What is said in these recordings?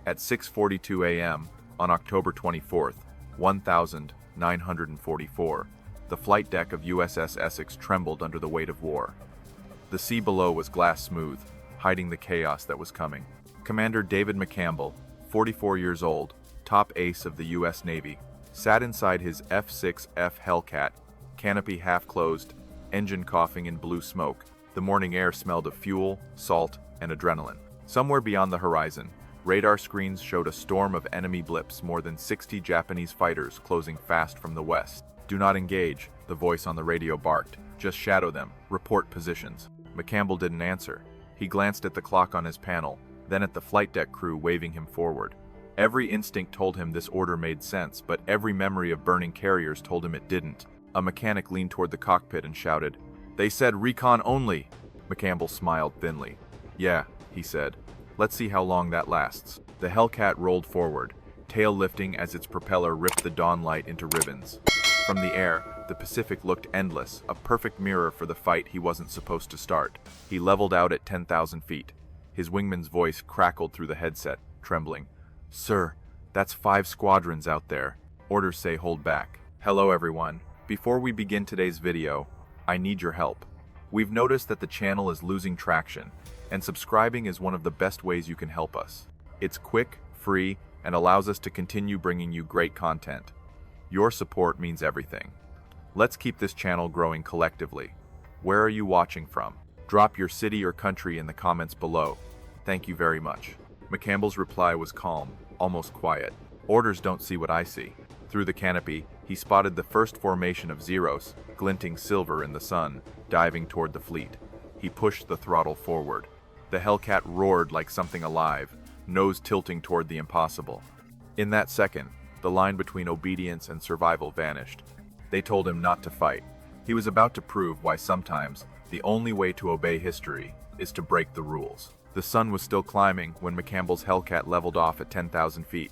At 6:42 a.m. on October 24, 1944, the flight deck of USS Essex trembled under the weight of war. The sea below was glass smooth, hiding the chaos that was coming. Commander David McCampbell, 44 years old, top ace of the U.S. Navy, sat inside his F6F Hellcat, canopy half-closed, engine coughing in blue smoke. The morning air smelled of fuel, salt, and adrenaline. Somewhere beyond the horizon, radar screens showed a storm of enemy blips, more than 60 Japanese fighters closing fast from the west. "Do not engage," the voice on the radio barked. "Just shadow them. Report positions." McCampbell didn't answer. He glanced at the clock on his panel, then at the flight deck crew waving him forward. Every instinct told him this order made sense, but every memory of burning carriers told him it didn't. A mechanic leaned toward the cockpit and shouted, "They said recon only!" McCampbell smiled thinly. "Yeah," he said. "Let's see how long that lasts." The Hellcat rolled forward, tail lifting as its propeller ripped the dawn light into ribbons. From the air, the Pacific looked endless, a perfect mirror for the fight he wasn't supposed to start. He leveled out at 10,000 feet. His wingman's voice crackled through the headset, trembling. "Sir, that's 5 squadrons out there. Orders say hold back." Hello everyone. Before we begin today's video, I need your help. We've noticed that the channel is losing traction, and subscribing is one of the best ways you can help us. It's quick, free, and allows us to continue bringing you great content. Your support means everything. Let's keep this channel growing collectively. Where are you watching from? Drop your city or country in the comments below. Thank you very much. McCampbell's reply was calm, almost quiet. "Orders don't see what I see." Through the canopy, he spotted the first formation of Zeros, glinting silver in the sun, diving toward the fleet. He pushed the throttle forward. The Hellcat roared like something alive, nose tilting toward the impossible. In that second, the line between obedience and survival vanished. They told him not to fight. He was about to prove why sometimes the only way to obey history is to break the rules. The sun was still climbing when McCampbell's Hellcat leveled off at 10,000 feet,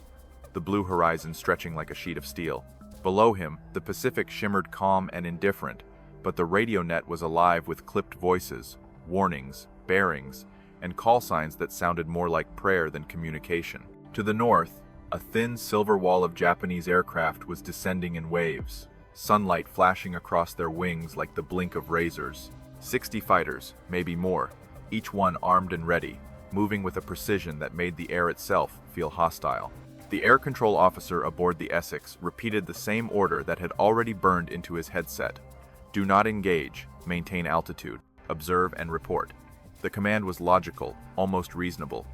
the blue horizon stretching like a sheet of steel. Below him, the Pacific shimmered calm and indifferent, but the radio net was alive with clipped voices, warnings, bearings, and call signs that sounded more like prayer than communication. To the north, a thin silver wall of Japanese aircraft was descending in waves, sunlight flashing across their wings like the blink of razors. 60 fighters, maybe more, each one armed and ready, moving with a precision that made the air itself feel hostile. The air control officer aboard the Essex repeated the same order that had already burned into his headset. "Do not engage, maintain altitude, observe and report." The command was logical, almost reasonable.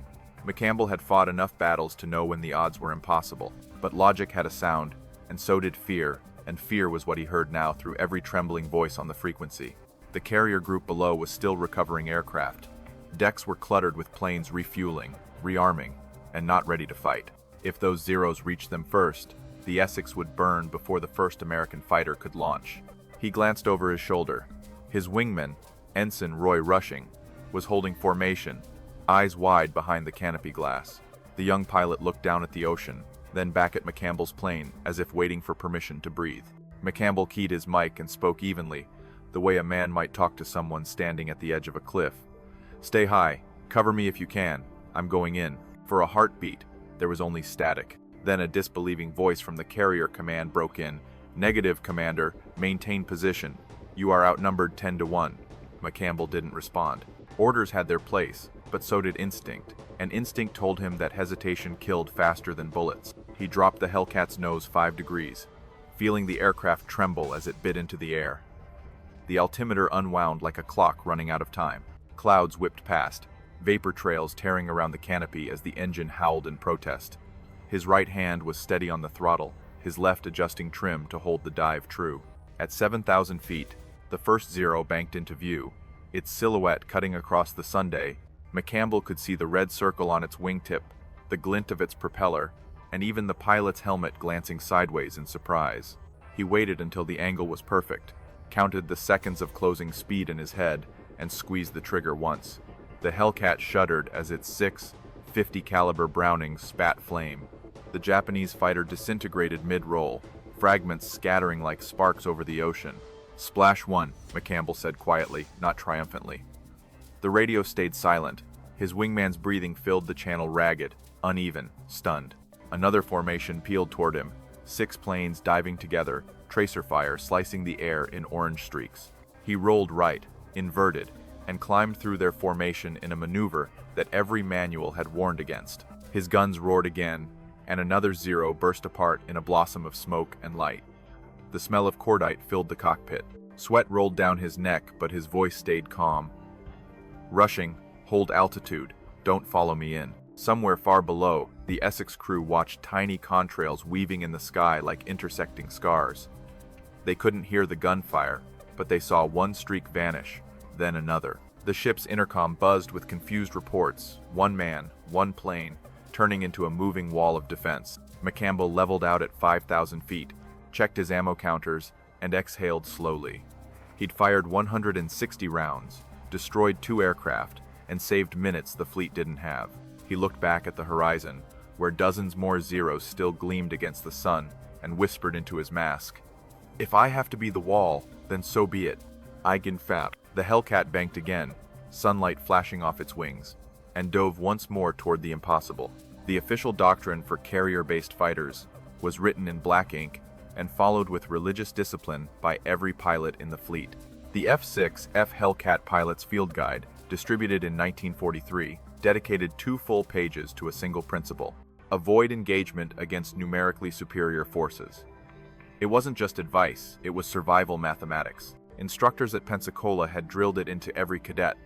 McCampbell had fought enough battles to know when the odds were impossible, but logic had a sound, and so did fear, and fear was what he heard now through every trembling voice on the frequency. The carrier group below was still recovering aircraft. Decks were cluttered with planes refueling, rearming, and not ready to fight. If those Zeros reached them first, the Essex would burn before the first American fighter could launch. He glanced over his shoulder. His wingman, Ensign Roy Rushing, was holding formation, eyes wide behind the canopy glass. The young pilot looked down at the ocean, then back at McCampbell's plane, as if waiting for permission to breathe. McCampbell keyed his mic and spoke evenly, the way a man might talk to someone standing at the edge of a cliff. "Stay high. Cover me if you can. I'm going in." For a heartbeat, there was only static. Then a disbelieving voice from the carrier command broke in. "Negative, Commander. Maintain position. You are outnumbered 10 to 1. McCampbell didn't respond. Orders had their place, but so did instinct, and instinct told him that hesitation killed faster than bullets. He dropped the Hellcat's nose 5 degrees, feeling the aircraft tremble as it bit into the air. The altimeter unwound like a clock running out of time. Clouds whipped past, vapor trails tearing around the canopy as the engine howled in protest. His right hand was steady on the throttle, his left adjusting trim to hold the dive true. At 7,000 feet, the first Zero banked into view, its silhouette cutting across the Sunday. McCampbell could see the red circle on its wingtip, the glint of its propeller, and even the pilot's helmet glancing sideways in surprise. He waited until the angle was perfect, counted the seconds of closing speed in his head, and squeezed the trigger once. The Hellcat shuddered as its 6.50 caliber Browning spat flame. The Japanese fighter disintegrated mid-roll, fragments scattering like sparks over the ocean. "Splash 1, McCampbell said quietly, not triumphantly. The radio stayed silent. His wingman's breathing filled the channel ragged, uneven, stunned. Another formation peeled toward him, 6 planes diving together, tracer fire slicing the air in orange streaks. He rolled right, inverted, and climbed through their formation in a maneuver that every manual had warned against. His guns roared again, and another Zero burst apart in a blossom of smoke and light. The smell of cordite filled the cockpit. Sweat rolled down his neck, but his voice stayed calm. Rushing, hold altitude, don't follow me in. Somewhere far below, the Essex crew watched tiny contrails weaving in the sky like intersecting scars. They couldn't hear the gunfire, but they saw one streak vanish, then another. The ship's intercom buzzed with confused reports, one man, one plane, turning into a moving wall of defense. McCampbell leveled out at 5,000 feet, checked his ammo counters, and exhaled slowly. He'd fired 160 rounds, destroyed 2 aircraft, and saved minutes the fleet didn't have. He looked back at the horizon, where dozens more Zeros still gleamed against the sun, and whispered into his mask, "If I have to be the wall, then so be it. Eigenfab." The Hellcat banked again, sunlight flashing off its wings, and dove once more toward the impossible. The official doctrine for carrier-based fighters was written in black ink and followed with religious discipline by every pilot in the fleet. The F6F Hellcat Pilot's Field Guide, distributed in 1943, dedicated 2 full pages to a single principle: avoid engagement against numerically superior forces. It wasn't just advice, it was survival mathematics. Instructors at Pensacola had drilled it into every cadet.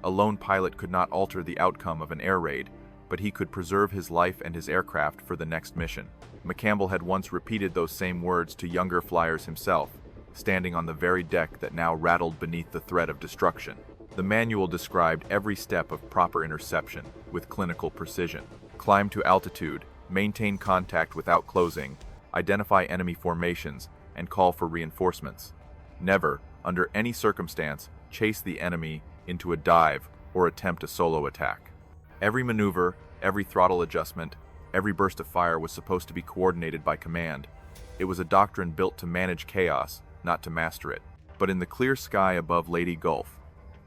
A lone pilot could not alter the outcome of an air raid, but he could preserve his life and his aircraft for the next mission. McCampbell had once repeated those same words to younger flyers himself, standing on the very deck that now rattled beneath the threat of destruction. The manual described every step of proper interception with clinical precision. Climb to altitude, maintain contact without closing, identify enemy formations, and call for reinforcements. Never, under any circumstance, chase the enemy into a dive or attempt a solo attack. Every maneuver, every throttle adjustment, every burst of fire was supposed to be coordinated by command. It was a doctrine built to manage chaos, not to master it. But in the clear sky above Leyte Gulf,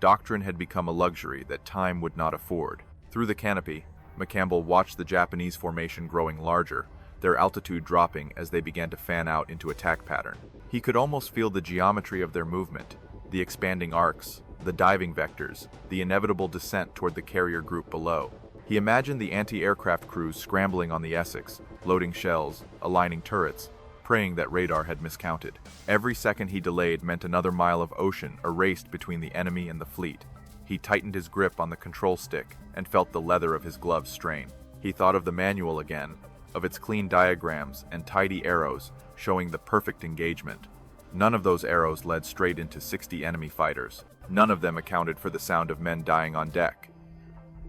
doctrine had become a luxury that time would not afford. Through the canopy, McCampbell watched the Japanese formation growing larger, their altitude dropping as they began to fan out into attack pattern. He could almost feel the geometry of their movement, the expanding arcs, the diving vectors, the inevitable descent toward the carrier group below. He imagined the anti-aircraft crews scrambling on the Essex, loading shells, aligning turrets, praying that radar had miscounted. Every second he delayed meant another mile of ocean erased between the enemy and the fleet. He tightened his grip on the control stick and felt the leather of his gloves strain. He thought of the manual again, of its clean diagrams and tidy arrows showing the perfect engagement. None of those arrows led straight into 60 enemy fighters. None of them accounted for the sound of men dying on deck.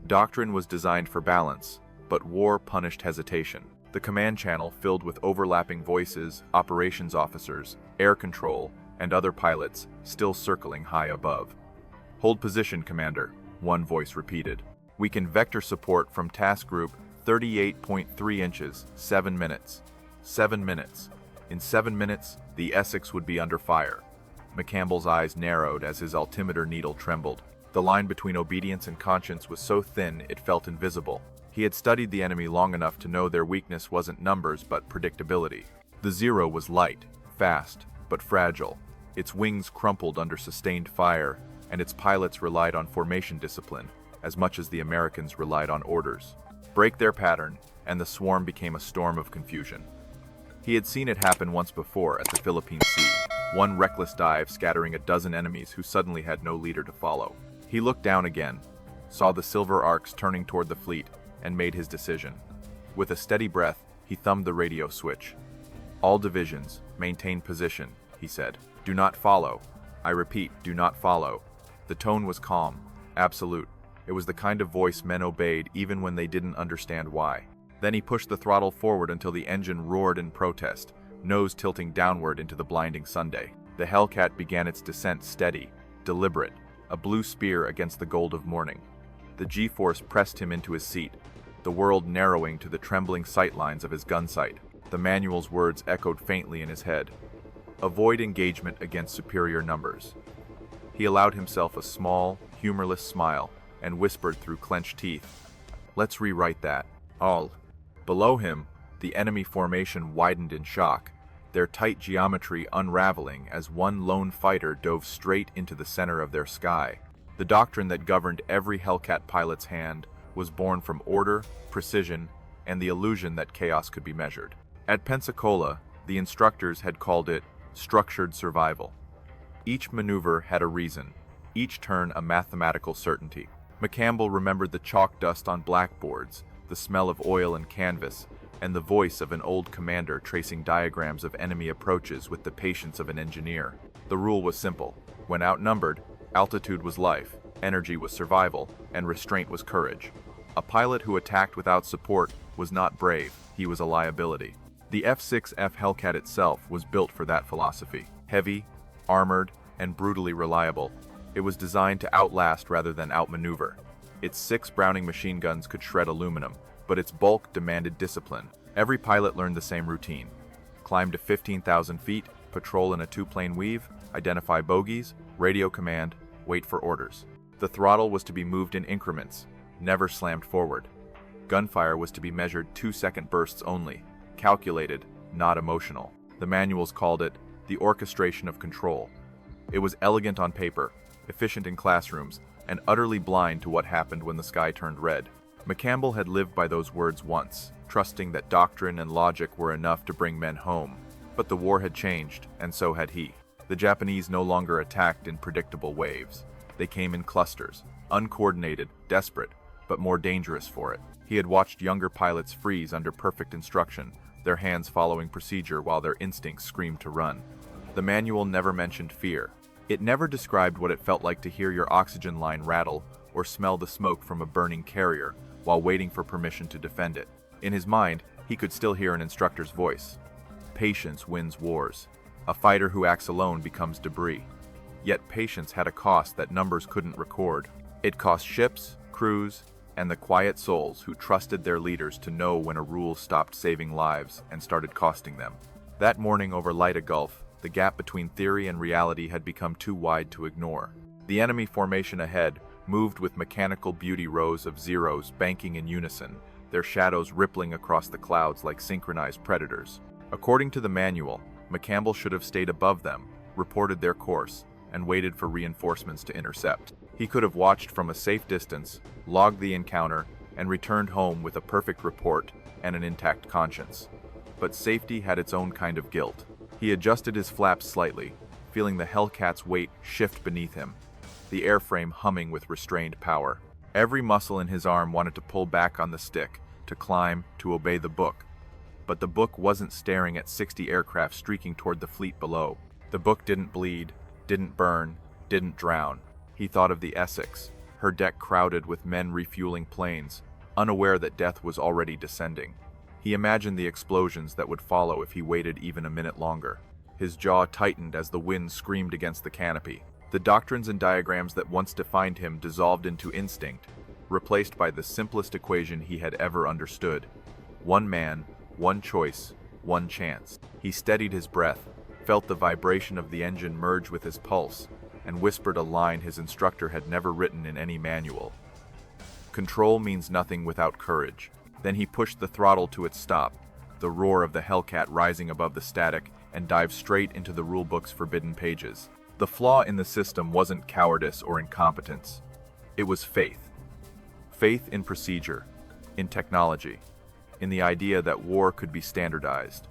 Doctrine was designed for balance, but war punished hesitation. The command channel filled with overlapping voices, operations officers, air control, and other pilots still circling high above. "Hold position, Commander," one voice repeated. "We can vector support from task group 38.3 inches, 7 minutes. 7 minutes. In 7 minutes, the Essex would be under fire." McCampbell's eyes narrowed as his altimeter needle trembled. The line between obedience and conscience was so thin it felt invisible. He had studied the enemy long enough to know their weakness wasn't numbers but predictability. The Zero was light, fast, but fragile. Its wings crumpled under sustained fire, and its pilots relied on formation discipline as much as the Americans relied on orders. Break their pattern, and the swarm became a storm of confusion. He had seen it happen once before at the Philippine Sea, one reckless dive scattering a dozen enemies who suddenly had no leader to follow. He looked down again, saw the silver arcs turning toward the fleet, and made his decision. With a steady breath, he thumbed the radio switch. "All divisions, maintain position," he said. "Do not follow. I repeat, do not follow." The tone was calm, absolute. It was the kind of voice men obeyed even when they didn't understand why. Then he pushed the throttle forward until the engine roared in protest, nose tilting downward into the blinding Sunday. The Hellcat began its descent steady, deliberate, a blue spear against the gold of morning. The G-force pressed him into his seat, the world narrowing to the trembling sightlines of his gun sight. The manual's words echoed faintly in his head. Avoid engagement against superior numbers. He allowed himself a small, humorless smile and whispered through clenched teeth, "Let's rewrite that." All. Below him, the enemy formation widened in shock, their tight geometry unraveling as one lone fighter dove straight into the center of their sky. The doctrine that governed every Hellcat pilot's hand was born from order, precision, and the illusion that chaos could be measured. At Pensacola, the instructors had called it structured survival. Each maneuver had a reason, each turn a mathematical certainty. McCampbell remembered the chalk dust on blackboards, the smell of oil and canvas, and the voice of an old commander tracing diagrams of enemy approaches with the patience of an engineer. The rule was simple. When outnumbered, altitude was life, energy was survival, and restraint was courage. A pilot who attacked without support was not brave, he was a liability. The F6F Hellcat itself was built for that philosophy. Heavy, armored, and brutally reliable, it was designed to outlast rather than outmaneuver. Its 6 Browning machine guns could shred aluminum, but its bulk demanded discipline. Every pilot learned the same routine. Climb to 15,000 feet, patrol in a 2-plane weave, identify bogeys, radio command, wait for orders. The throttle was to be moved in increments, never slammed forward. Gunfire was to be measured 2-second bursts only, calculated, not emotional. The manuals called it the orchestration of control. It was elegant on paper, efficient in classrooms, and utterly blind to what happened when the sky turned red. McCampbell had lived by those words once, trusting that doctrine and logic were enough to bring men home. But the war had changed, and so had he. The Japanese no longer attacked in predictable waves. They came in clusters, uncoordinated, desperate, but more dangerous for it. He had watched younger pilots freeze under perfect instruction, their hands following procedure while their instincts screamed to run. The manual never mentioned fear. It never described what it felt like to hear your oxygen line rattle or smell the smoke from a burning carrier while waiting for permission to defend it. In his mind, he could still hear an instructor's voice. Patience wins wars. A fighter who acts alone becomes debris. Yet patience had a cost that numbers couldn't record. It cost ships, crews, and the quiet souls who trusted their leaders to know when a rule stopped saving lives and started costing them. That morning over Leyte Gulf, the gap between theory and reality had become too wide to ignore. The enemy formation ahead moved with mechanical beauty, rows of zeros banking in unison, their shadows rippling across the clouds like synchronized predators. According to the manual, McCampbell should have stayed above them, reported their course, and waited for reinforcements to intercept. He could have watched from a safe distance, logged the encounter, and returned home with a perfect report and an intact conscience. But safety had its own kind of guilt. He adjusted his flaps slightly, feeling the Hellcat's weight shift beneath him, the airframe humming with restrained power. Every muscle in his arm wanted to pull back on the stick, to climb, to obey the book. But the book wasn't staring at 60 aircraft streaking toward the fleet below. The book didn't bleed, didn't burn, didn't drown. He thought of the Essex, her deck crowded with men refueling planes, unaware that death was already descending. He imagined the explosions that would follow if he waited even a minute longer. His jaw tightened as the wind screamed against the canopy. The doctrines and diagrams that once defined him dissolved into instinct, replaced by the simplest equation he had ever understood. One man, one choice, one chance. He steadied his breath, felt the vibration of the engine merge with his pulse, and whispered a line his instructor had never written in any manual. Control means nothing without courage. Then he pushed the throttle to its stop, the roar of the Hellcat rising above the static, and dived straight into the rulebook's forbidden pages. The flaw in the system wasn't cowardice or incompetence. It was faith. Faith in procedure, in technology, in the idea that war could be standardized.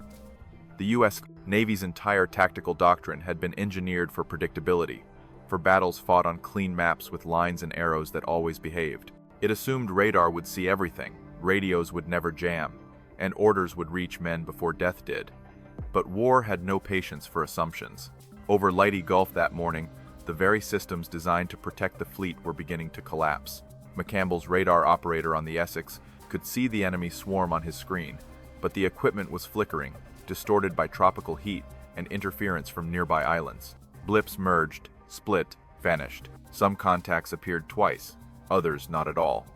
The U.S. Navy's entire tactical doctrine had been engineered for predictability, for battles fought on clean maps with lines and arrows that always behaved. It assumed radar would see everything, radios would never jam, and orders would reach men before death did. But war had no patience for assumptions. Over Leyte Gulf that morning, the very systems designed to protect the fleet were beginning to collapse. McCampbell's radar operator on the Essex could see the enemy swarm on his screen, but the equipment was flickering, distorted by tropical heat and interference from nearby islands. Blips merged, split, vanished. Some contacts appeared twice, others not at all.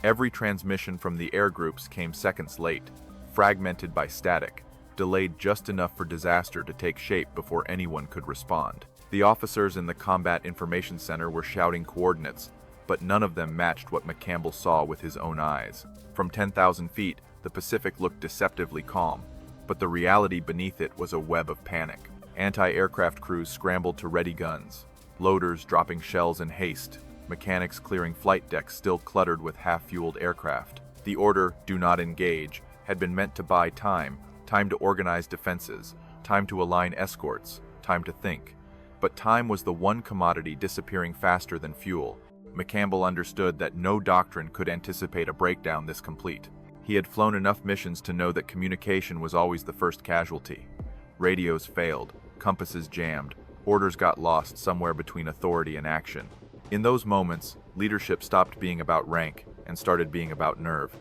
Every transmission from the air groups came seconds late, fragmented by static, delayed just enough for disaster to take shape before anyone could respond. The officers in the Combat Information Center were shouting coordinates, but none of them matched what McCampbell saw with his own eyes. From 10,000 feet, the Pacific looked deceptively calm, but the reality beneath it was a web of panic. Anti-aircraft crews scrambled to ready guns, loaders dropping shells in haste, mechanics clearing flight decks still cluttered with half-fueled aircraft. The order, "Do not engage," had been meant to buy time to organize defenses, time to align escorts, time to think. But time was the one commodity disappearing faster than fuel. McCampbell understood that no doctrine could anticipate a breakdown this complete. He had flown enough missions to know that communication was always the first casualty. Radios failed, compasses jammed, orders got lost somewhere between authority and action. In those moments, leadership stopped being about rank and started being about nerve.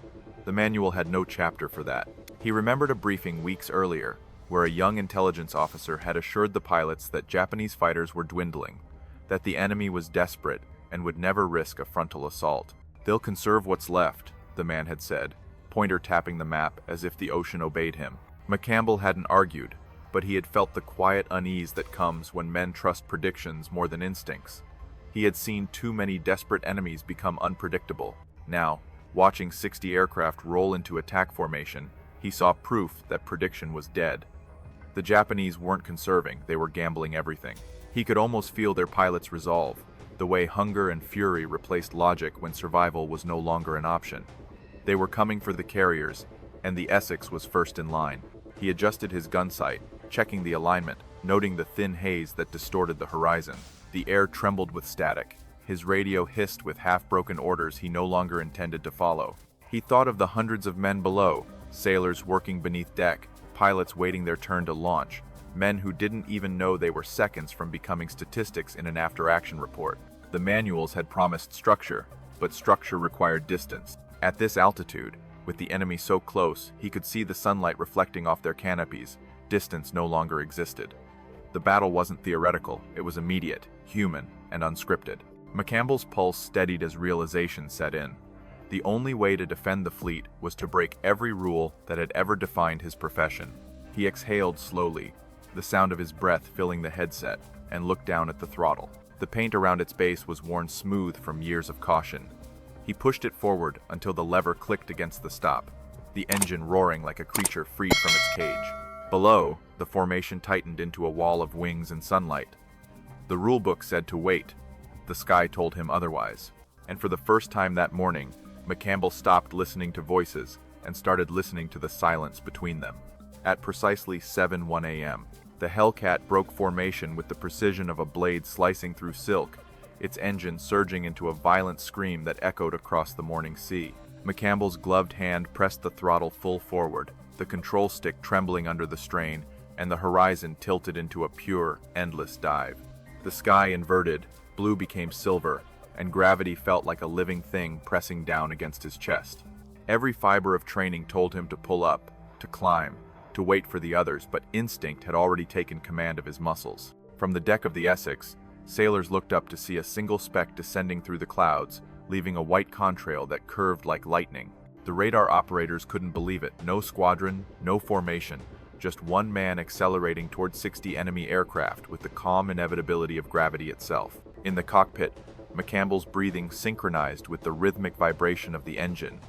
The manual had no chapter for that. He remembered a briefing weeks earlier, where a young intelligence officer had assured the pilots that Japanese fighters were dwindling, that the enemy was desperate and would never risk a frontal assault. "They'll conserve what's left," the man had said, pointer tapping the map as if the ocean obeyed him. McCampbell hadn't argued, but he had felt the quiet unease that comes when men trust predictions more than instincts. He had seen too many desperate enemies become unpredictable. Now, watching 60 aircraft roll into attack formation, he saw proof that prediction was dead. The Japanese weren't conserving, they were gambling everything. He could almost feel their pilots' resolve, the way hunger and fury replaced logic when survival was no longer an option. They were coming for the carriers, and the Essex was first in line. He adjusted his gun sight, checking the alignment, noting the thin haze that distorted the horizon. The air trembled with static. His radio hissed with half-broken orders he no longer intended to follow. He thought of the hundreds of men below, sailors working beneath deck, pilots waiting their turn to launch, men who didn't even know they were seconds from becoming statistics in an after-action report. The manuals had promised structure, but structure required distance. At this altitude, with the enemy so close he could see the sunlight reflecting off their canopies, distance no longer existed. The battle wasn't theoretical, it was immediate, human, and unscripted. McCampbell's pulse steadied as realization set in. The only way to defend the fleet was to break every rule that had ever defined his profession. He exhaled slowly, the sound of his breath filling the headset, and looked down at the throttle. The paint around its base was worn smooth from years of caution. He pushed it forward until the lever clicked against the stop, the engine roaring like a creature freed from its cage. Below, the formation tightened into a wall of wings and sunlight. The rulebook said to wait. The sky told him otherwise. And for the first time that morning, McCampbell stopped listening to voices and started listening to the silence between them. At precisely 7:01 a.m., the Hellcat broke formation with the precision of a blade slicing through silk, its engine surging into a violent scream that echoed across the morning sea. McCampbell's gloved hand pressed the throttle full forward, the control stick trembling under the strain, and the horizon tilted into a pure, endless dive. The sky inverted, blue became silver, and gravity felt like a living thing pressing down against his chest. Every fiber of training told him to pull up, to climb, to wait for the others, but instinct had already taken command of his muscles. From the deck of the Essex, sailors looked up to see a single speck descending through the clouds, leaving a white contrail that curved like lightning. The radar operators couldn't believe it. No squadron, no formation, just one man accelerating toward 60 enemy aircraft with the calm inevitability of gravity itself. In the cockpit, McCampbell's breathing synchronized with the rhythmic vibration of the engine.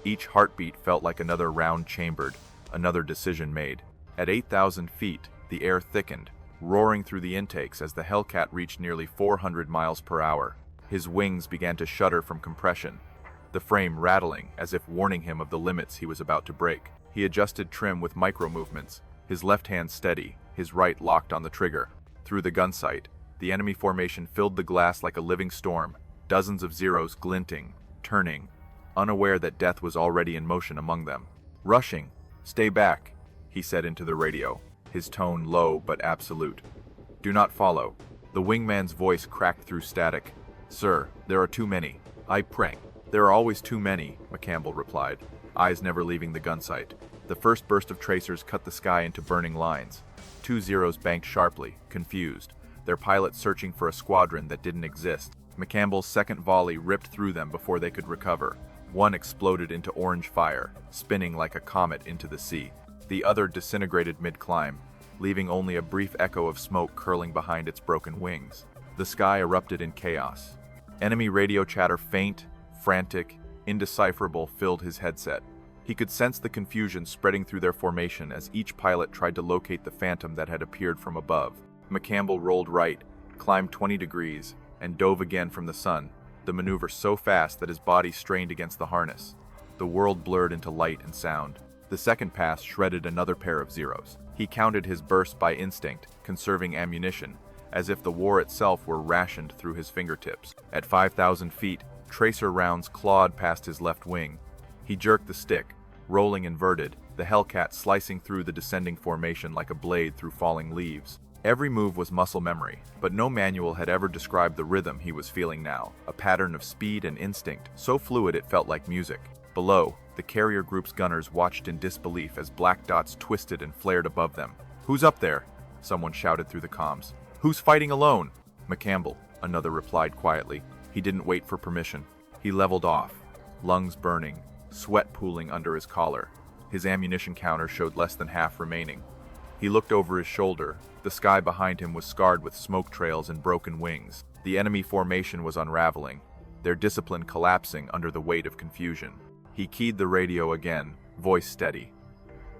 Each heartbeat felt like another round chambered, another decision made. At 8,000 feet, the air thickened, roaring through the intakes as the Hellcat reached nearly 400 miles per hour. His wings began to shudder from compression, the frame rattling as if warning him of the limits he was about to break. He adjusted trim with micro-movements, his left hand steady, his right locked on the trigger. Through the gun sight, the enemy formation filled the glass like a living storm, dozens of Zeros glinting, turning, unaware that death was already in motion among them. "Rushing! Stay back," he said into the radio, his tone low but absolute. "Do not follow." The wingman's voice cracked through static. "Sir, there are too many. I pray." "There are always too many," McCampbell replied, eyes never leaving the gun sight. The first burst of tracers cut the sky into burning lines. 2 Zeros banked sharply, confused, their pilot searching for a squadron that didn't exist. McCampbell's second volley ripped through them before they could recover. One exploded into orange fire, spinning like a comet into the sea. The other disintegrated mid-climb, leaving only a brief echo of smoke curling behind its broken wings. The sky erupted in chaos. Enemy radio chatter, faint, frantic, indecipherable, filled his headset. He could sense the confusion spreading through their formation as each pilot tried to locate the phantom that had appeared from above. McCampbell rolled right, climbed 20 degrees, and dove again from the sun, the maneuver so fast that his body strained against the harness. The world blurred into light and sound. The second pass shredded another pair of zeros. He counted his bursts by instinct, conserving ammunition, as if the war itself were rationed through his fingertips. At 5,000 feet, tracer rounds clawed past his left wing. He jerked the stick, rolling inverted, the Hellcat slicing through the descending formation like a blade through falling leaves. Every move was muscle memory, but no manual had ever described the rhythm he was feeling now, a pattern of speed and instinct, so fluid it felt like music. Below, the carrier group's gunners watched in disbelief as black dots twisted and flared above them. "Who's up there?" someone shouted through the comms. "Who's fighting alone?" "McCampbell," another replied quietly. He didn't wait for permission. He leveled off, lungs burning, sweat pooling under his collar. His ammunition counter showed less than half remaining. He looked over his shoulder. The sky behind him was scarred with smoke trails and broken wings. The enemy formation was unraveling, their discipline collapsing under the weight of confusion. He keyed the radio again, voice steady.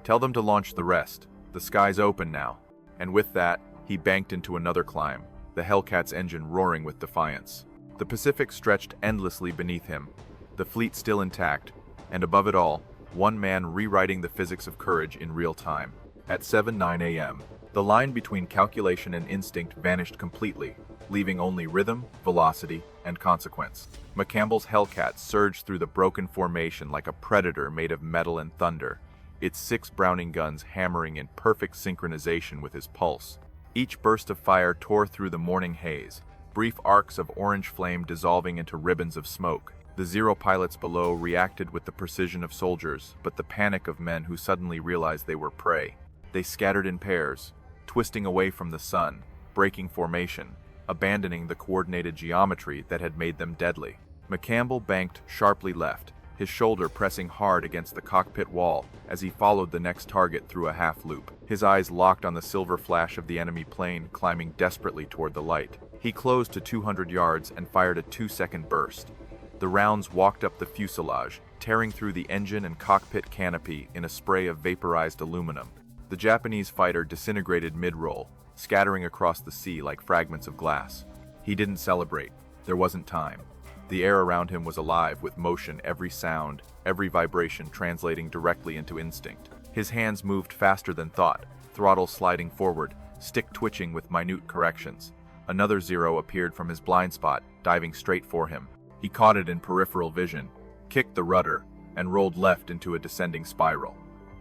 "Tell them to launch the rest. The sky's open now." And with that, he banked into another climb, the Hellcat's engine roaring with defiance. The Pacific stretched endlessly beneath him, the fleet still intact, and above it all, one man rewriting the physics of courage in real time. At 7:09 a.m., the line between calculation and instinct vanished completely, leaving only rhythm, velocity, and consequence. McCampbell's Hellcat surged through the broken formation like a predator made of metal and thunder, its 6 Browning guns hammering in perfect synchronization with his pulse. Each burst of fire tore through the morning haze, brief arcs of orange flame dissolving into ribbons of smoke. The Zero pilots below reacted with the precision of soldiers, but the panic of men who suddenly realized they were prey. They scattered in pairs, twisting away from the sun, breaking formation, abandoning the coordinated geometry that had made them deadly. McCampbell banked sharply left, his shoulder pressing hard against the cockpit wall as he followed the next target through a half-loop. His eyes locked on the silver flash of the enemy plane climbing desperately toward the light. He closed to 200 yards and fired a 2-second burst. The rounds walked up the fuselage, tearing through the engine and cockpit canopy in a spray of vaporized aluminum. The Japanese fighter disintegrated mid-roll, scattering across the sea like fragments of glass. He didn't celebrate. There wasn't time. The air around him was alive with motion, every sound, every vibration translating directly into instinct. His hands moved faster than thought, throttle sliding forward, stick twitching with minute corrections. Another Zero appeared from his blind spot, diving straight for him. He caught it in peripheral vision, kicked the rudder, and rolled left into a descending spiral.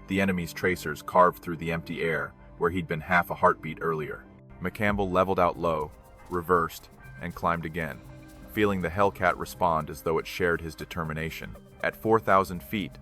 The enemy's tracers carved through the empty air, where he'd been half a heartbeat earlier. McCampbell leveled out low, reversed, and climbed again, feeling the Hellcat respond as though it shared his determination. At 4,000 feet,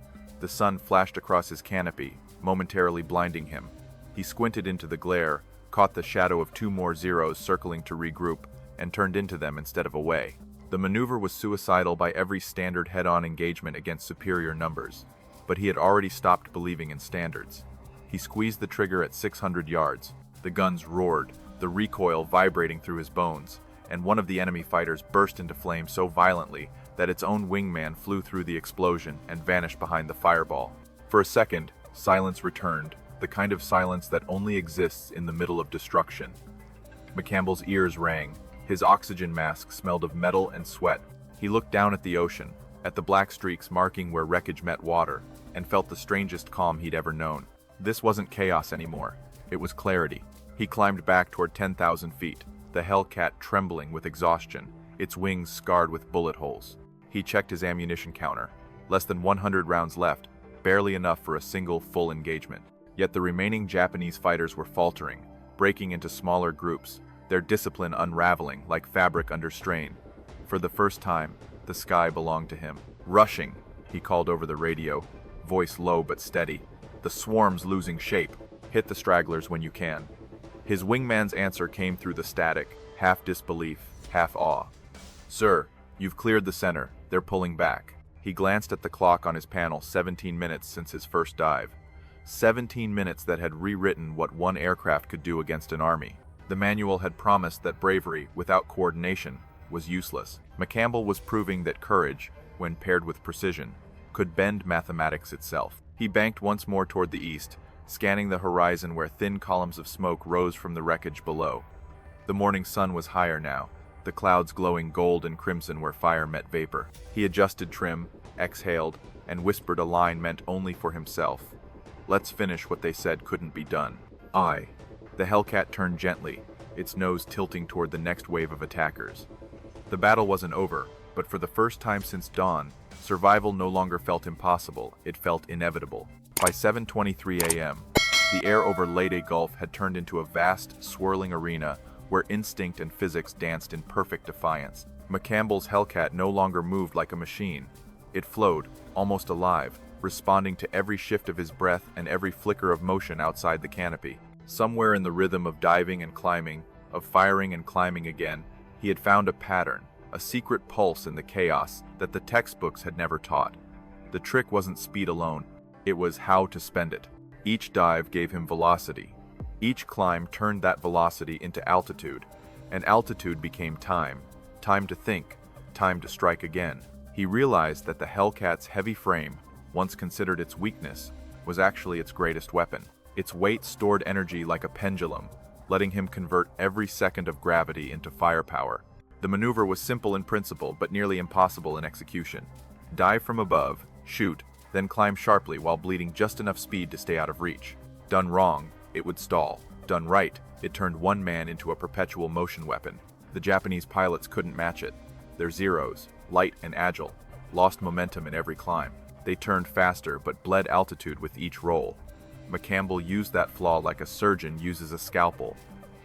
the sun flashed across his canopy, momentarily blinding him. He squinted into the glare, caught the shadow of 2 more Zeros circling to regroup, and turned into them instead of away. The maneuver was suicidal by every standard head-on engagement against superior numbers, but he had already stopped believing in standards. He squeezed the trigger at 600 yards. The guns roared, the recoil vibrating through his bones, and one of the enemy fighters burst into flame so violently that its own wingman flew through the explosion and vanished behind the fireball. For a second, silence returned, the kind of silence that only exists in the middle of destruction. McCampbell's ears rang. His oxygen mask smelled of metal and sweat. He looked down at the ocean, at the black streaks marking where wreckage met water, and felt the strangest calm he'd ever known. This wasn't chaos anymore. It was clarity. He climbed back toward 10,000 feet, the Hellcat trembling with exhaustion, its wings scarred with bullet holes. He checked his ammunition counter. Less than 100 rounds left, barely enough for a single full engagement. Yet the remaining Japanese fighters were faltering, breaking into smaller groups, their discipline unraveling like fabric under strain. For the first time, the sky belonged to him. "Rushing," he called over the radio, voice low but steady. "The swarm's losing shape. Hit the stragglers when you can." His wingman's answer came through the static, half disbelief, half awe. "Sir, you've cleared the center. They're pulling back." He glanced at the clock on his panel, 17 minutes since his first dive. 17 minutes that had rewritten what one aircraft could do against an army. The manual had promised that bravery, without coordination, was useless. McCampbell was proving that courage, when paired with precision, could bend mathematics itself. He banked once more toward the east, scanning the horizon where thin columns of smoke rose from the wreckage below. The morning sun was higher now, the clouds glowing gold and crimson where fire met vapor. He adjusted trim, exhaled, and whispered a line meant only for himself. "Let's finish what they said couldn't be done." Aye. The Hellcat turned gently, its nose tilting toward the next wave of attackers. The battle wasn't over, but for the first time since dawn, survival no longer felt impossible, it felt inevitable. By 7:23 a.m., the air over Leyte Gulf had turned into a vast, swirling arena where instinct and physics danced in perfect defiance. McCampbell's Hellcat no longer moved like a machine. It flowed, almost alive, responding to every shift of his breath and every flicker of motion outside the canopy. Somewhere in the rhythm of diving and climbing, of firing and climbing again, he had found a pattern, a secret pulse in the chaos that the textbooks had never taught. The trick wasn't speed alone, it was how to spend it. Each dive gave him velocity. Each climb turned that velocity into altitude, and altitude became time. Time to think, time to strike again. He realized that the Hellcat's heavy frame, once considered its weakness, was actually its greatest weapon. Its weight stored energy like a pendulum, letting him convert every second of gravity into firepower. The maneuver was simple in principle, but nearly impossible in execution. Dive from above, shoot, then climb sharply while bleeding just enough speed to stay out of reach. Done wrong, it would stall. Done right, it turned one man into a perpetual motion weapon. The Japanese pilots couldn't match it. Their Zeros, light and agile, lost momentum in every climb. They turned faster but bled altitude with each roll. McCampbell used that flaw like a surgeon uses a scalpel.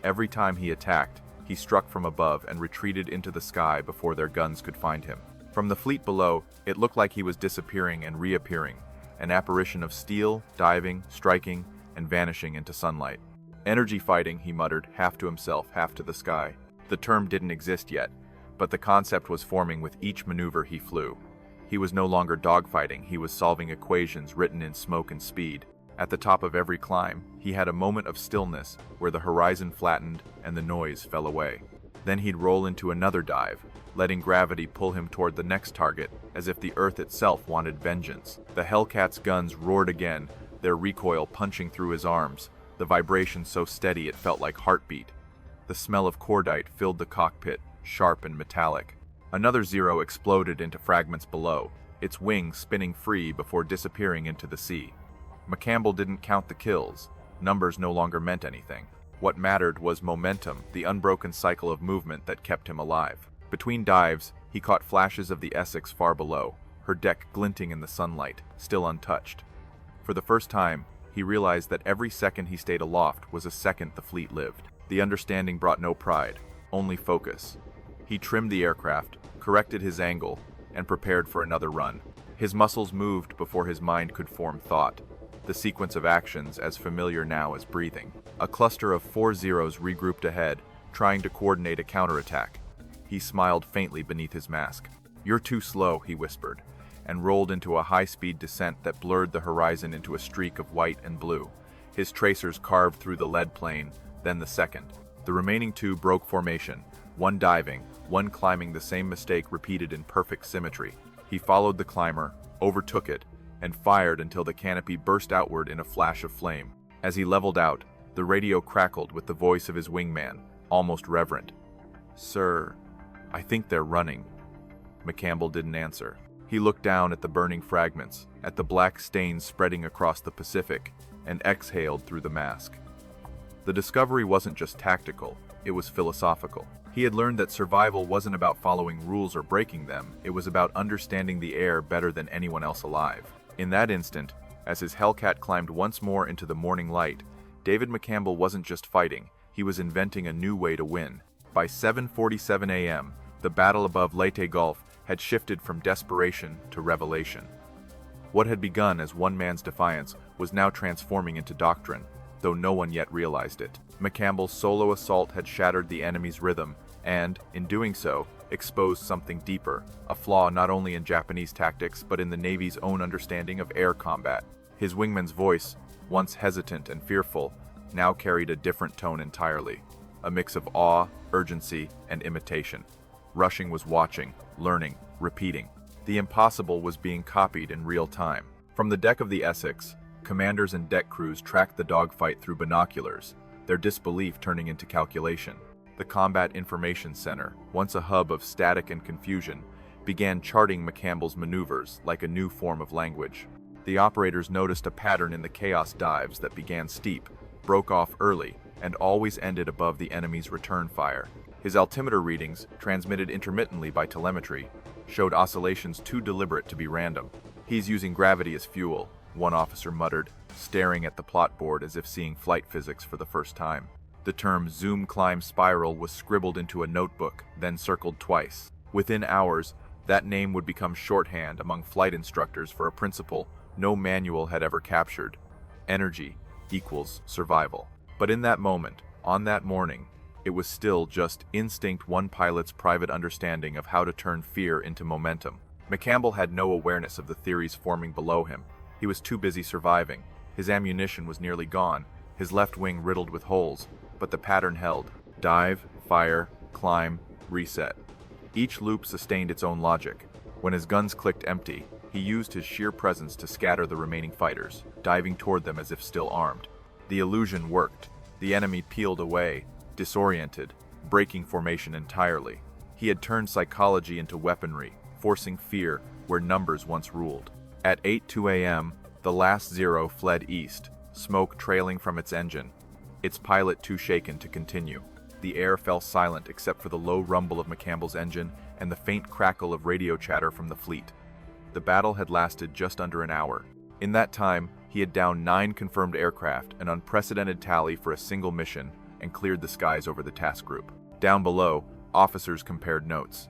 Every time he attacked, he struck from above and retreated into the sky before their guns could find him. From the fleet below, it looked like he was disappearing and reappearing, an apparition of steel, diving, striking, and vanishing into sunlight. "Energy fighting," he muttered, half to himself, half to the sky. The term didn't exist yet, but the concept was forming with each maneuver he flew. He was no longer dogfighting, he was solving equations written in smoke and speed. At the top of every climb, he had a moment of stillness where the horizon flattened and the noise fell away. Then he'd roll into another dive, letting gravity pull him toward the next target, as if the Earth itself wanted vengeance. The Hellcat's guns roared again, their recoil punching through his arms, the vibration so steady it felt like heartbeat. The smell of cordite filled the cockpit, sharp and metallic. Another Zero exploded into fragments below, its wings spinning free before disappearing into the sea. McCampbell didn't count the kills. Numbers no longer meant anything. What mattered was momentum, the unbroken cycle of movement that kept him alive. Between dives, he caught flashes of the Essex far below, her deck glinting in the sunlight, still untouched. For the first time, he realized that every second he stayed aloft was a second the fleet lived. The understanding brought no pride, only focus. He trimmed the aircraft, corrected his angle, and prepared for another run. His muscles moved before his mind could form thought, the sequence of actions as familiar now as breathing. A cluster of 4 Zeros regrouped ahead, trying to coordinate a counterattack. He smiled faintly beneath his mask. "You're too slow," he whispered, and rolled into a high-speed descent that blurred the horizon into a streak of white and blue. His tracers carved through the lead plane, then the second. The remaining two broke formation, one diving, one climbing, the same mistake repeated in perfect symmetry. He followed the climber, overtook it, and fired until the canopy burst outward in a flash of flame. As he leveled out, the radio crackled with the voice of his wingman, almost reverent. "Sir, I think they're running." McCampbell didn't answer. He looked down at the burning fragments, at the black stains spreading across the Pacific, and exhaled through the mask. The discovery wasn't just tactical, it was philosophical. He had learned that survival wasn't about following rules or breaking them, it was about understanding the air better than anyone else alive. In that instant, as his Hellcat climbed once more into the morning light, David McCampbell wasn't just fighting, he was inventing a new way to win. By 7:47 a.m., the battle above Leyte Gulf had shifted from desperation to revelation. What had begun as one man's defiance was now transforming into doctrine, though no one yet realized it. McCampbell's solo assault had shattered the enemy's rhythm and, in doing so, exposed something deeper, a flaw not only in Japanese tactics but in the Navy's own understanding of air combat. His wingman's voice, once hesitant and fearful, now carried a different tone entirely, a mix of awe, urgency, and imitation. Rushing was watching, learning, repeating. The impossible was being copied in real time. From the deck of the Essex, commanders and deck crews tracked the dogfight through binoculars, their disbelief turning into calculation. The Combat Information Center, once a hub of static and confusion, began charting McCampbell's maneuvers like a new form of language. The operators noticed a pattern in the chaos dives that began steep, broke off early, and always ended above the enemy's return fire. His altimeter readings, transmitted intermittently by telemetry, showed oscillations too deliberate to be random. "He's using gravity as fuel," one officer muttered, staring at the plot board as if seeing flight physics for the first time. The term zoom climb spiral was scribbled into a notebook, then circled twice. Within hours, that name would become shorthand among flight instructors for a principle no manual had ever captured: energy equals survival. But in that moment, on that morning, it was still just instinct, one pilot's private understanding of how to turn fear into momentum. McCampbell had no awareness of the theories forming below him. He was too busy surviving. His ammunition was nearly gone, his left wing riddled with holes, but the pattern held. Dive, fire, climb, reset. Each loop sustained its own logic. When his guns clicked empty, he used his sheer presence to scatter the remaining fighters, diving toward them as if still armed. The illusion worked. The enemy peeled away, disoriented, breaking formation entirely. He had turned psychology into weaponry, forcing fear where numbers once ruled. At 8:02 a.m., the last Zero fled east, smoke trailing from its engine, its pilot too shaken to continue. The air fell silent except for the low rumble of McCampbell's engine and the faint crackle of radio chatter from the fleet. The battle had lasted just under an hour. In that time, he had downed 9 confirmed aircraft, an unprecedented tally for a single mission, and cleared the skies over the task group. Down below, officers compared notes.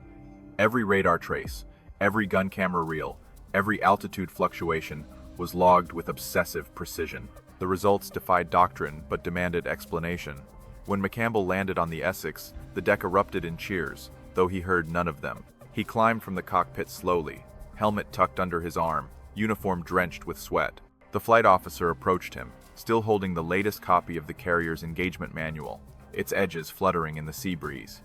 Every radar trace, every gun camera reel, every altitude fluctuation was logged with obsessive precision. The results defied doctrine but demanded explanation. When McCampbell landed on the Essex, the deck erupted in cheers, though he heard none of them. He climbed from the cockpit slowly, helmet tucked under his arm, uniform drenched with sweat. The flight officer approached him, still holding the latest copy of the carrier's engagement manual, its edges fluttering in the sea breeze.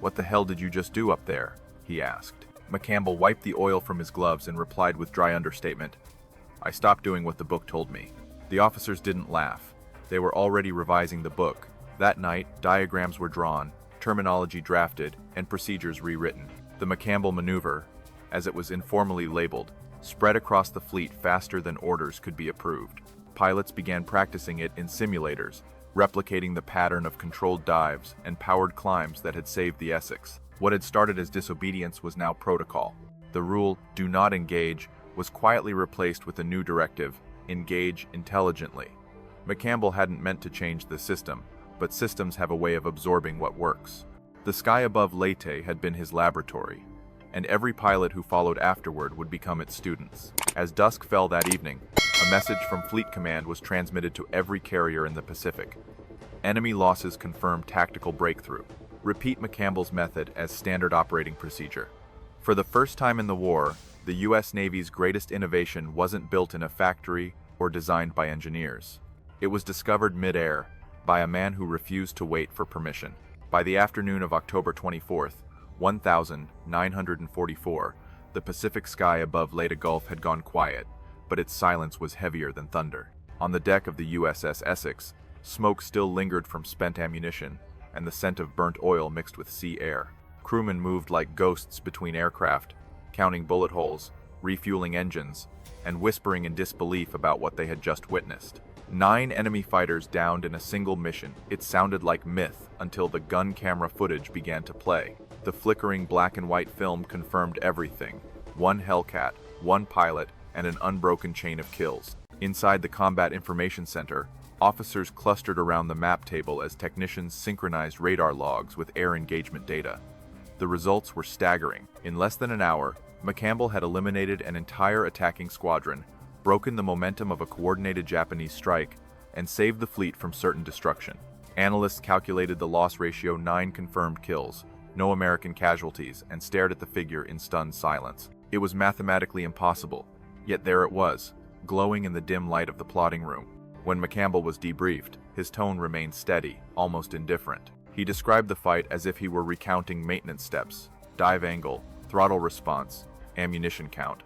"What the hell did you just do up there?" he asked. McCampbell wiped the oil from his gloves and replied with dry understatement, "I stopped doing what the book told me." The officers didn't laugh. They were already revising the book. That night, diagrams were drawn, terminology drafted, and procedures rewritten. The McCampbell Maneuver, as it was informally labeled, spread across the fleet faster than orders could be approved. Pilots began practicing it in simulators, replicating the pattern of controlled dives and powered climbs that had saved the Essex. What had started as disobedience was now protocol. The rule, "do not engage," was quietly replaced with a new directive, "engage intelligently." McCampbell hadn't meant to change the system, but systems have a way of absorbing what works. The sky above Leyte had been his laboratory, and every pilot who followed afterward would become its students. As dusk fell that evening, a message from Fleet Command was transmitted to every carrier in the Pacific. Enemy losses confirmed tactical breakthrough. Repeat McCampbell's method as standard operating procedure. For the first time in the war, the U.S. Navy's greatest innovation wasn't built in a factory or designed by engineers. It was discovered midair by a man who refused to wait for permission. By the afternoon of October 24th, 1944, the Pacific sky above Leyte Gulf had gone quiet, but its silence was heavier than thunder. On the deck of the USS Essex, smoke still lingered from spent ammunition, and the scent of burnt oil mixed with sea air. Crewmen moved like ghosts between aircraft, counting bullet holes, refueling engines, and whispering in disbelief about what they had just witnessed. 9 enemy fighters downed in a single mission. It sounded like myth until the gun camera footage began to play. The flickering black and white film confirmed everything. 1 Hellcat, 1 pilot, and an unbroken chain of kills. Inside the Combat Information Center, officers clustered around the map table as technicians synchronized radar logs with air engagement data. The results were staggering. In less than an hour, McCampbell had eliminated an entire attacking squadron, broken the momentum of a coordinated Japanese strike, and saved the fleet from certain destruction. Analysts calculated the loss ratio: 9 confirmed kills, no American casualties, and stared at the figure in stunned silence. It was mathematically impossible, yet there it was, glowing in the dim light of the plotting room. When McCampbell was debriefed, his tone remained steady, almost indifferent. He described the fight as if he were recounting maintenance steps: dive angle, throttle response, ammunition count.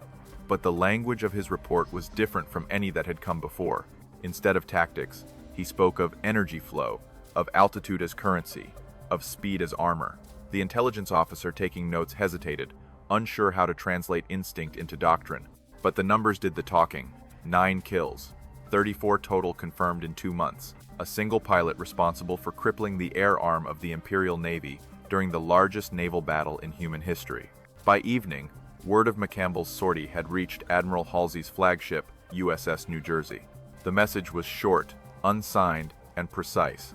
But the language of his report was different from any that had come before. Instead of tactics, he spoke of energy flow, of altitude as currency, of speed as armor. The intelligence officer taking notes hesitated, unsure how to translate instinct into doctrine. But the numbers did the talking. 9 kills, 34 total confirmed in 2 months. A single pilot responsible for crippling the air arm of the Imperial Navy during the largest naval battle in human history. By evening, word of McCampbell's sortie had reached Admiral Halsey's flagship, USS New Jersey. The message was short, unsigned, and precise.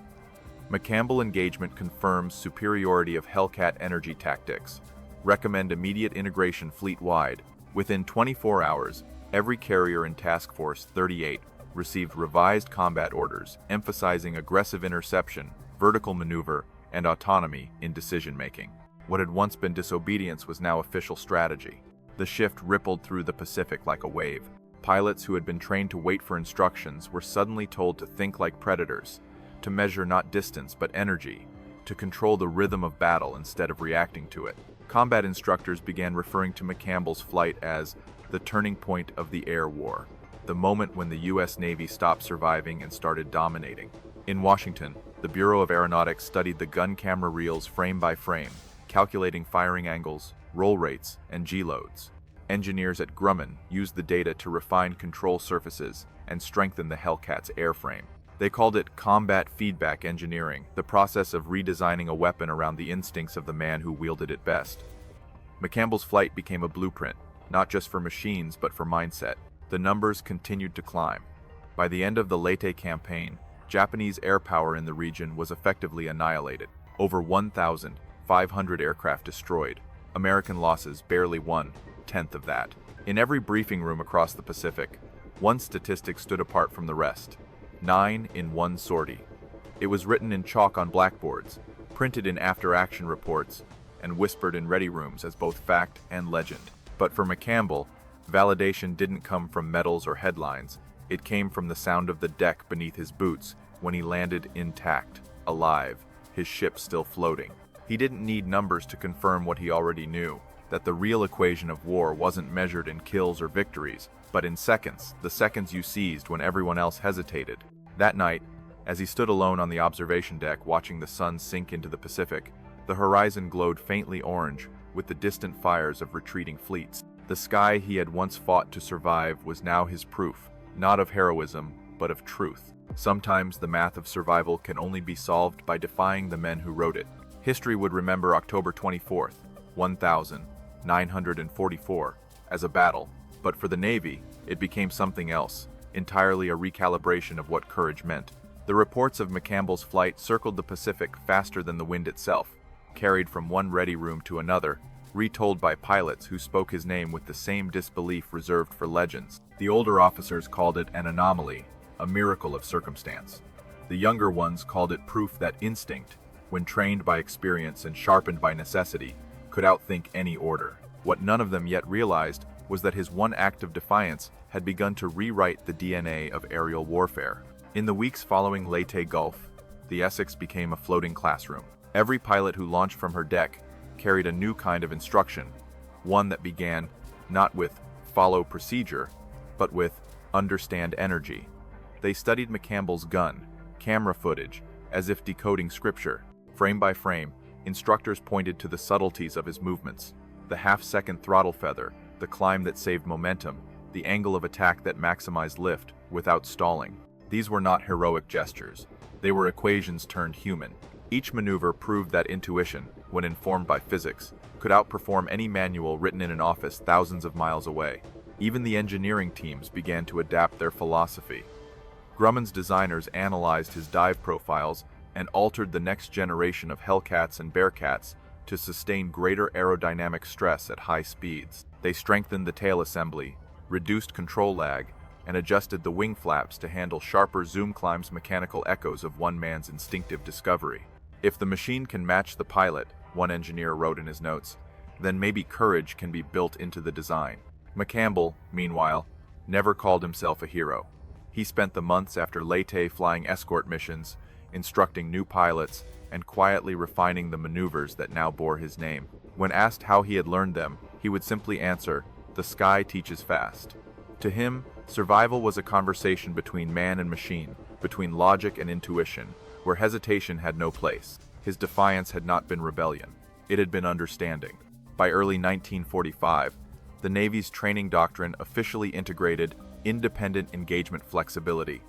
McCampbell engagement confirms superiority of Hellcat energy tactics. Recommend immediate integration fleet-wide. Within 24 hours, every carrier in Task Force 38 received revised combat orders emphasizing aggressive interception, vertical maneuver, and autonomy in decision-making. What had once been disobedience was now official strategy. The shift rippled through the Pacific like a wave. Pilots who had been trained to wait for instructions were suddenly told to think like predators, to measure not distance but energy, to control the rhythm of battle instead of reacting to it. Combat instructors began referring to McCampbell's flight as the turning point of the air war, the moment when the U.S. Navy stopped surviving and started dominating. In Washington, the Bureau of Aeronautics studied the gun camera reels frame by frame, calculating firing angles, roll rates, and G-loads. Engineers at Grumman used the data to refine control surfaces and strengthen the Hellcat's airframe. They called it combat feedback engineering, the process of redesigning a weapon around the instincts of the man who wielded it best. McCampbell's flight became a blueprint, not just for machines but for mindset. The numbers continued to climb. By the end of the Leyte campaign, Japanese air power in the region was effectively annihilated. Over 1,500 aircraft destroyed. American losses barely 1/10 of that. In every briefing room across the Pacific, one statistic stood apart from the rest. 9 in 1 sortie. It was written in chalk on blackboards, printed in after-action reports, and whispered in ready rooms as both fact and legend. But for McCampbell, validation didn't come from medals or headlines. It came from the sound of the deck beneath his boots when he landed intact, alive, his ship still floating. He didn't need numbers to confirm what he already knew, that the real equation of war wasn't measured in kills or victories, but in seconds, the seconds you seized when everyone else hesitated. That night, as he stood alone on the observation deck watching the sun sink into the Pacific, the horizon glowed faintly orange with the distant fires of retreating fleets. The sky he had once fought to survive was now his proof, not of heroism, but of truth. Sometimes the math of survival can only be solved by defying the men who wrote it. History would remember October 24th, 1944, as a battle, but for the Navy, it became something else, entirely a recalibration of what courage meant. The reports of McCampbell's flight circled the Pacific faster than the wind itself, carried from one ready room to another, retold by pilots who spoke his name with the same disbelief reserved for legends. The older officers called it an anomaly, a miracle of circumstance. The younger ones called it proof that instinct, when trained by experience and sharpened by necessity, could outthink any order. What none of them yet realized was that his one act of defiance had begun to rewrite the DNA of aerial warfare. In the weeks following Leyte Gulf, the Essex became a floating classroom. Every pilot who launched from her deck carried a new kind of instruction, one that began not with follow procedure, but with understand energy. They studied McCampbell's gun, camera footage, as if decoding scripture. Frame by frame, instructors pointed to the subtleties of his movements, the half-second throttle feather, the climb that saved momentum, the angle of attack that maximized lift without stalling. These were not heroic gestures. They were equations turned human. Each maneuver proved that intuition, when informed by physics, could outperform any manual written in an office thousands of miles away. Even the engineering teams began to adapt their philosophy. Grumman's designers analyzed his dive profiles and altered the next generation of Hellcats and Bearcats to sustain greater aerodynamic stress at high speeds. They strengthened the tail assembly, reduced control lag, and adjusted the wing flaps to handle sharper zoom climbs, mechanical echoes of one man's instinctive discovery. If the machine can match the pilot, one engineer wrote in his notes, then maybe courage can be built into the design. McCampbell, meanwhile, never called himself a hero. He spent the months after Leyte flying escort missions, instructing new pilots, and quietly refining the maneuvers that now bore his name. When asked how he had learned them, he would simply answer, "The sky teaches fast." To him, survival was a conversation between man and machine, between logic and intuition, where hesitation had no place. His defiance had not been rebellion. It had been understanding. By early 1945, the Navy's training doctrine officially integrated independent engagement flexibility,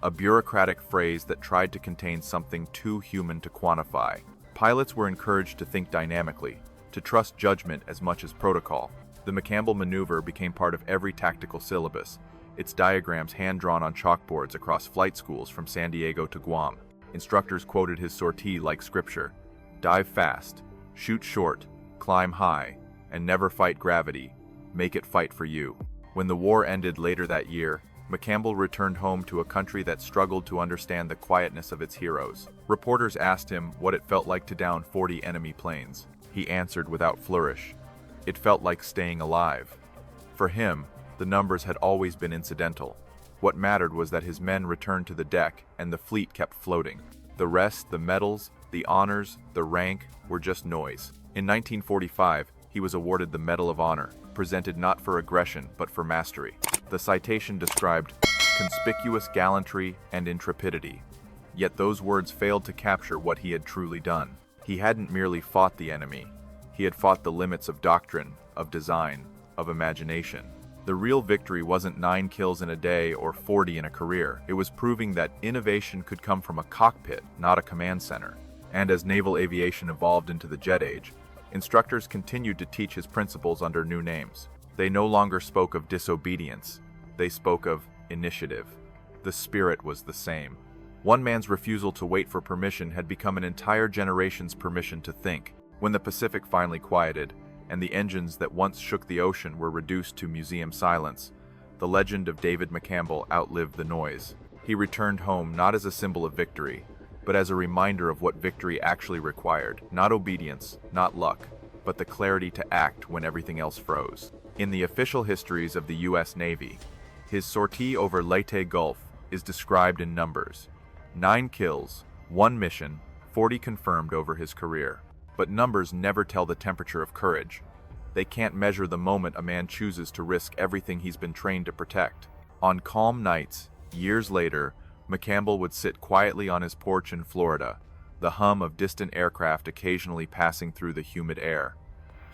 a bureaucratic phrase that tried to contain something too human to quantify. Pilots were encouraged to think dynamically, to trust judgment as much as protocol. The McCampbell Maneuver became part of every tactical syllabus, its diagrams hand-drawn on chalkboards across flight schools from San Diego to Guam. Instructors quoted his sortie like scripture: "Dive fast, shoot short, climb high, and never fight gravity. Make it fight for you." When the war ended later that year, McCampbell returned home to a country that struggled to understand the quietness of its heroes. Reporters asked him what it felt like to down 40 enemy planes. He answered without flourish, "It felt like staying alive." For him, the numbers had always been incidental. What mattered was that his men returned to the deck and the fleet kept floating. The rest, the medals, the honors, the rank, were just noise. In 1945, he was awarded the Medal of Honor, presented not for aggression but for mastery. The citation described conspicuous gallantry and intrepidity. Yet those words failed to capture what he had truly done. He hadn't merely fought the enemy. He had fought the limits of doctrine, of design, of imagination. The real victory wasn't 9 kills in a day or 40 in a career. It was proving that innovation could come from a cockpit, not a command center. And as naval aviation evolved into the jet age, instructors continued to teach his principles under new names. They no longer spoke of disobedience. They spoke of initiative. The spirit was the same. One man's refusal to wait for permission had become an entire generation's permission to think. When the Pacific finally quieted, and the engines that once shook the ocean were reduced to museum silence, the legend of David McCampbell outlived the noise. He returned home not as a symbol of victory, but as a reminder of what victory actually required. Not obedience, not luck, but the clarity to act when everything else froze. In the official histories of the U.S. Navy, his sortie over Leyte Gulf is described in numbers. 9 kills, 1 mission, 40 confirmed over his career. But numbers never tell the temperature of courage. They can't measure the moment a man chooses to risk everything he's been trained to protect. On calm nights, years later, McCampbell would sit quietly on his porch in Florida, the hum of distant aircraft occasionally passing through the humid air.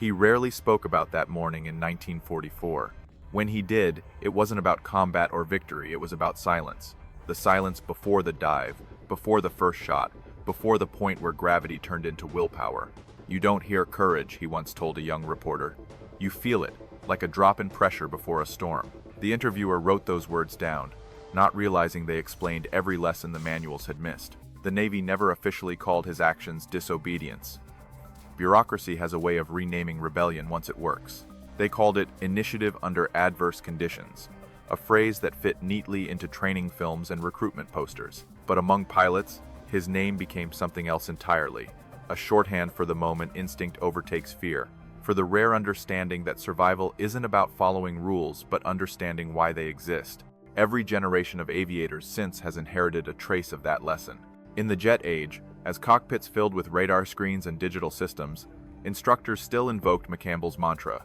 He rarely spoke about that morning in 1944. When he did, it wasn't about combat or victory, it was about silence. The silence before the dive, before the first shot, before the point where gravity turned into willpower. "You don't hear courage," he once told a young reporter. "You feel it, like a drop in pressure before a storm." The interviewer wrote those words down, not realizing they explained every lesson the manuals had missed. The Navy never officially called his actions disobedience. Bureaucracy has a way of renaming rebellion once it works. They called it initiative under adverse conditions, a phrase that fit neatly into training films and recruitment posters. But among pilots, his name became something else entirely, a shorthand for the moment instinct overtakes fear, for the rare understanding that survival isn't about following rules but understanding why they exist. Every generation of aviators since has inherited a trace of that lesson. In the jet age, as cockpits filled with radar screens and digital systems, instructors still invoked McCampbell's mantra: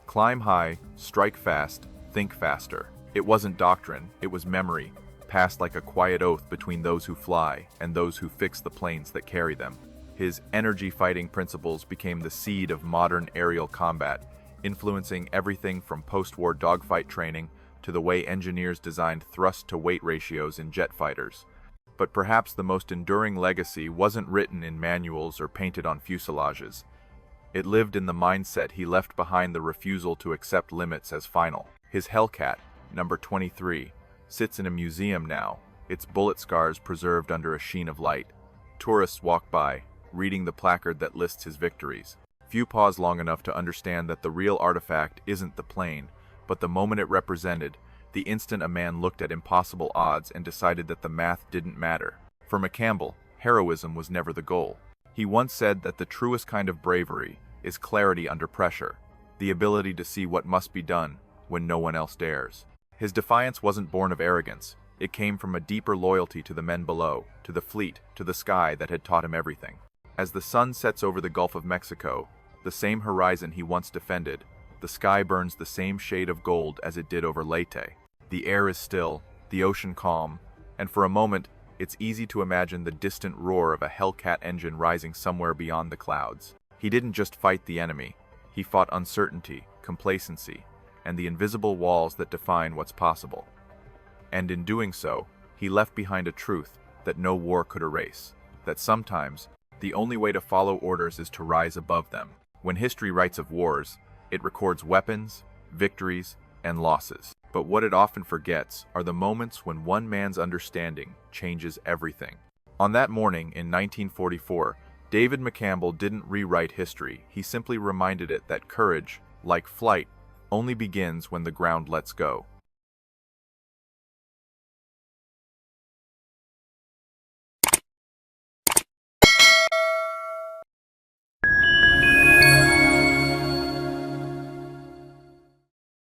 climb high, strike fast, think faster. It wasn't doctrine, it was memory, passed like a quiet oath between those who fly and those who fix the planes that carry them. His energy-fighting principles became the seed of modern aerial combat, influencing everything from post-war dogfight training to the way engineers designed thrust-to-weight ratios in jet fighters. But perhaps the most enduring legacy wasn't written in manuals or painted on fuselages. It lived in the mindset he left behind: the refusal to accept limits as final. His Hellcat, number 23, sits in a museum now, its bullet scars preserved under a sheen of light. Tourists walk by, reading the placard that lists his victories. Few pause long enough to understand that the real artifact isn't the plane, but the moment it represented, the instant a man looked at impossible odds and decided that the math didn't matter. For McCampbell, heroism was never the goal. He once said that the truest kind of bravery is clarity under pressure, the ability to see what must be done when no one else dares. His defiance wasn't born of arrogance, It came from a deeper loyalty to the men below, to the fleet, to the sky that had taught him everything. As the sun sets over the Gulf of Mexico, the same horizon he once defended, the sky burns the same shade of gold as it did over Leyte. The air is still, the ocean calm, and for a moment, it's easy to imagine the distant roar of a Hellcat engine rising somewhere beyond the clouds. He didn't just fight the enemy, he fought uncertainty, complacency, and the invisible walls that define what's possible. And in doing so, he left behind a truth that no war could erase, that sometimes, the only way to follow orders is to rise above them. When history writes of wars, it records weapons, victories, and losses. But what it often forgets are the moments when one man's understanding changes everything. On that morning in 1944, David McCampbell didn't rewrite history, he simply reminded it that courage, like flight, only begins when the ground lets go.